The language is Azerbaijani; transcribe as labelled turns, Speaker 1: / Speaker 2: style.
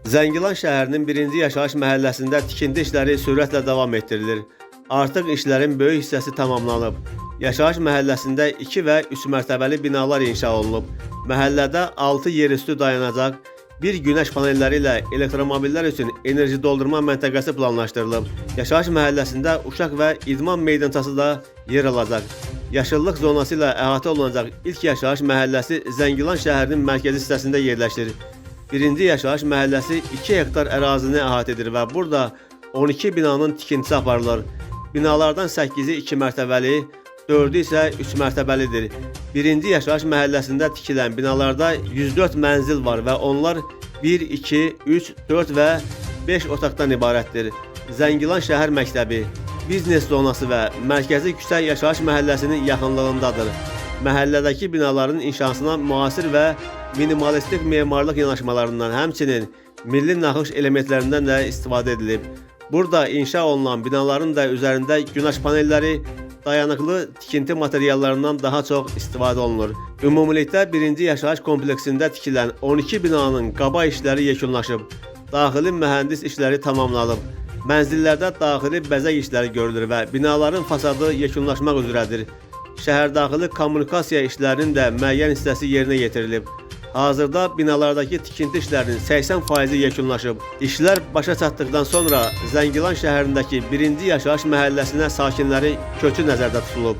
Speaker 1: Zəngilan şəhərinin 1-ci yaşayış məhəlləsində tikinti işləri sürətlə davam etdirilir. Artıq işlərin böyük hissəsi tamamlanıb. Yaşayış məhəlləsində 2 və 3 mərtəbəli binalar inşa olunub. Məhəllədə 6 yerüstü dayanacaq, bir günəş panelləri ilə elektromobillər üçün enerji doldurma məntəqəsi planlaşdırılıb. Yaşayış məhəlləsində uşaq və idman meydançası da yer alacaq. Yaşıllıq zonası ilə əhatə olunacaq ilk yaşayış məhəlləsi Zəngilan şəhərinin mərkəzi hissəsində yerləşir. 1-ci yaşayış məhəlləsi 2 hektar ərazini əhatə edir və burada 12 binanın tikintisi aparılır. Binalardan 8-i 2 mərtəbəli, 4-ü isə 3 mərtəbəlidir. 1-ci yaşayış məhəlləsində tikilən binalarda 104 mənzil var və onlar 1, 2, 3, 4 və 5 otaqdan ibarətdir. Zəngilan şəhər məktəbi, biznes zonası və mərkəzi küçə yaşayış məhəlləsinin yaxınlığındadır. Məhəllədəki binaların inşasına müasir və minimalistik memarlıq yanaşmalarından, həmçinin milli naxış elementlərindən də istifadə edilib. Burada inşa olunan binaların da üzərində günəş panelləri, dayanıqlı tikinti materiallarından daha çox istifadə olunur. Ümumilikdə 1-ci yaşayış kompleksində tikilən 12 binanın qaba işləri yekunlaşıb. Daxili mühəndis işləri tamamlanıb. Mənzillərdə daxili bəzək işləri görülür və binaların fasadı yekunlaşmaq üzrədir. Şəhərdaxili kommunikasiya işlərinin də müəyyən hissəsi yerinə yetirilib. Hazırda binalardakı tikinti işlərinin 80% yekunlaşıb. İşlər başa çatdıqdan sonra Zəngilan şəhərindəki 1-ci yaşayış məhəlləsinə sakinləri köçü nəzərdə tutulub.